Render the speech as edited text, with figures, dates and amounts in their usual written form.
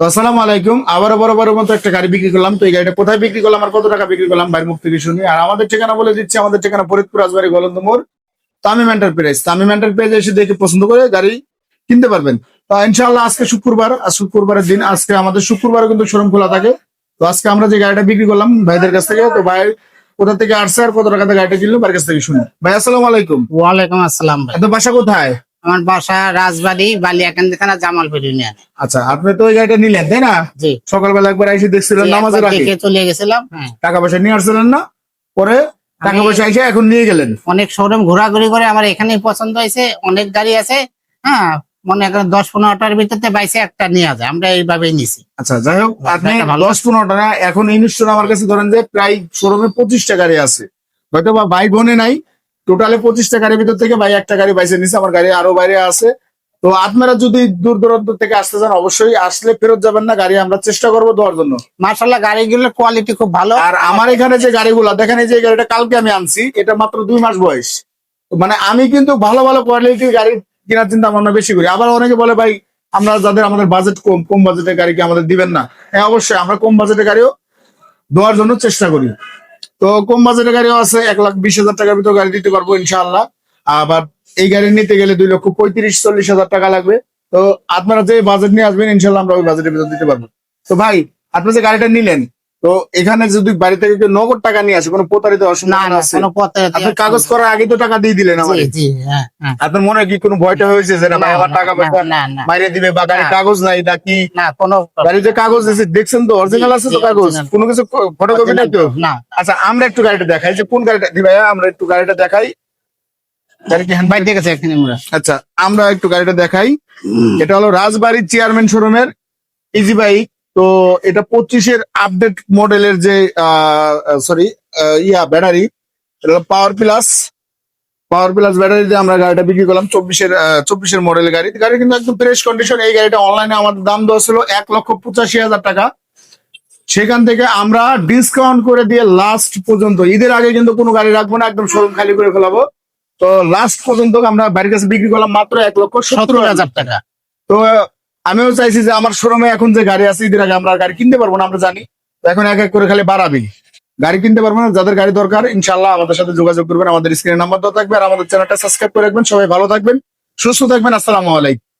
তো আসসালামু আলাইকুম। আবারও বরাবরের মতো একটা গাড়ি বিক্রি করলাম। তো এই গাড়িটা কোথায় বিক্রি করলাম আর কত টাকা বিক্রি করলাম ভাইয়ের মুখ থেকে শুনি। আর আমাদের ঠিকানা বলে দিচ্ছি, আমাদের ঠিকানা ফরিদপুর রাজবাড়ী গোলন্দ মোড়, তামিম এন্টারপ্রাইজ। তামিম এন্টারপ্রাইজ এসে দেখে পছন্দ করে গাড়ি কিনতে পারবেন। তো ইনশাআল্লাহ আজকে শুক্রবার, আর শুক্রবারের দিন আজকে আমাদের শুক্রবারও কিন্তু শোরুম খোলা থাকে। তো আজকে আমরা যে গাড়িটা বিক্রি করলাম ভাইদের কাছ থেকে, তো ভাই কোথা থেকে আসছে আর কত টাকাতে গাড়িটা কিনলো ভাইয়ের কাছ থেকে শুনি। ভাই আসসালামু আলাইকুম। ওয়ালাইকুম আসসালাম ভাই। এত বাসা কোথায়? আমার বাসা রাজবাড়ী বালিয়াকান্দি থানা জামালপুর ইউনিয়ন। আচ্ছা, আপনি তো ওই গাড়িটা নিলেন তাই না? জি, সকালবেলা একবার এসে দেখছিলেন নামাজের আগে, দেখে চলে গেছিলাম। হ্যাঁ, টাকা পয়সা নিয়ে আসছিলেন না? পরে টাকা পয়সা এসে এখন নিয়ে গেলেন। অনেক শোরুম ঘোরাঘুরি করে আমার এখানেই পছন্দ হয়েছে। অনেক গাড়ি আছে, হ্যাঁ, মনে করেন 10-15টার ভিতরে বাইসে একটা নিয়ে যায়, আমরা এইভাবেই নিছি। আচ্ছা, যাই হোক, আপনি গাড়িটা ভালো। 10-15টা না, এখন ইনস্টল আমার কাছে ধরেন যে প্রায় শোরুমে 25টা গাড়ি আছে, হয়তো বা ভাই বোনে নাই, টোটালে 25টা গাড়ির ভিতর থেকে ভাই একটা গাড়ি বাইসে নিছে। আমার গাড়ি আরো বাইরে আছে। তো আপনারা যদি দূর দূরান্ত থেকে আসতে চান অবশ্যই আসলে ফেরত যাবেন না, গাড়ি আমরা চেষ্টা করবো দেওয়ার জন্য। মার্শাল্লাহ, গাড়িগুলোর কোয়ালিটি খুব ভালো। আর আমার এখানে যে গাড়িগুলা দেখেন, এই যে গাড়িটা কালকে আমি আনছি, এটা মাত্র 2 মাস বয়স। মানে আমি কিন্তু ভালো ভালো কোয়ালিটির গাড়ি কেনার চিন্তা ভাবনা বেশি করি। আবার অনেকে বলে ভাই আমরা যাদের আমাদের বাজেট কম, কম বাজেটের গাড়ি কি আমাদের দিবেন না? হ্যাঁ, অবশ্যই আমরা কম বাজেটের গাড়িও দেওয়ার জন্য চেষ্টা করি। তো কম বাজেটের গাড়িও আছে, 1,20,000 টাকার ভিতর গাড়ি দিতে পারবো ইনশাআল্লাহ। আবার এই গাড়ি নিতে গেলে 2,35,000-40,000 টাকা লাগবে। তো আপনারা যে বাজেট নিয়ে আসবেন ইনশাআল্লাহ আমরা ওই বাজেটের ভিতর দিতে পারবো। তো ভাই, আপনি যে গাড়িটা নিলেন, তো এখানে যদি বাড়ি থেকে কেউ নগদ টাকা নিয়ে আসে, কোনো প্রতারিত না অসুবিধা না, আছে? কোনো পথে আপনি কাগজ করার আগে তো টাকা দিয়ে দিলেন আমার। জি জি, হ্যাঁ হ্যাঁ। আপনার মনে হয় কি কোনো ভয়টা হয়েছে যে না ভাই আমার টাকা পয়সা না না মাইরে দিবে, বা গাড়ির না। কাগজ নাই নাকি? না, কোনো গাড়ির যে কাগজ দিয়েছে দেখছেন তো, অরিজিনাল আছে তো জি, কাগজ, original। কোনো কিছু ফটোকপি নাই তো? না, আচ্ছা, আমরা একটু গাড়িটা দেখাই যে কোন গাড়িটা দি ভাইয়া, আমরা একটু গাড়িটা দেখাই। গাড়ি কি ভাই দেখেছে এখানে আমরা। আচ্ছা, আমরা একটু গাড়িটা দেখাই। এটা হলো রাজবাড়ির চেয়ারম্যান শোরুমের ইজি বাইক। তো এটা 25-এর আপডেট মডেলের যে সরি ব্যাটারি, এটা হলো পাওয়ার প্লাস ব্যাটারি দিয়ে আমরা গাড়িটা বিক্রি করলাম। 24-এর মডেলের গাড়ি। গাড়ি কিন্তু একদম ফ্রেশ কন্ডিশন। এই গাড়িটা অনলাইনে আমাদের দাম দেওয়া ছিল 1,85,000 টাকা। সেখান থেকে আমরা ডিসকাউন্ট করে দিয়ে লাস্ট পর্যন্ত, ঈদের আগে কিন্তু কোনো গাড়ি রাখবো না, একদম শোরুম খালি করে ফেলাবো। তো লাস্ট পর্যন্ত আমরা বাড়ির কাছে বিক্রি করলাম মাত্র 1,70,000 টাকা। তো আমিও চাইছি যে আমার শোরুমে এখন যে গাড়ি আছে, ঈদের আগে আমরা আর গাড়ি কিনতে পারবো না, আমরা জানি। তো এখন এক এক করে খালি বাড়াবি, গাড়ি কিনতে পারবো না। যাদের গাড়ি দরকার ইনশাল্লাহ আমাদের সাথে যোগাযোগ করবেন, আমাদের স্ক্রিনে নাম্বার দেওয়া থাকবে। আর আমাদের চ্যানেলটা সাবস্ক্রাইব করে রাখবেন। সবাই ভালো থাকবেন, সুস্থ থাকবেন। আসসালামু আলাইকুম।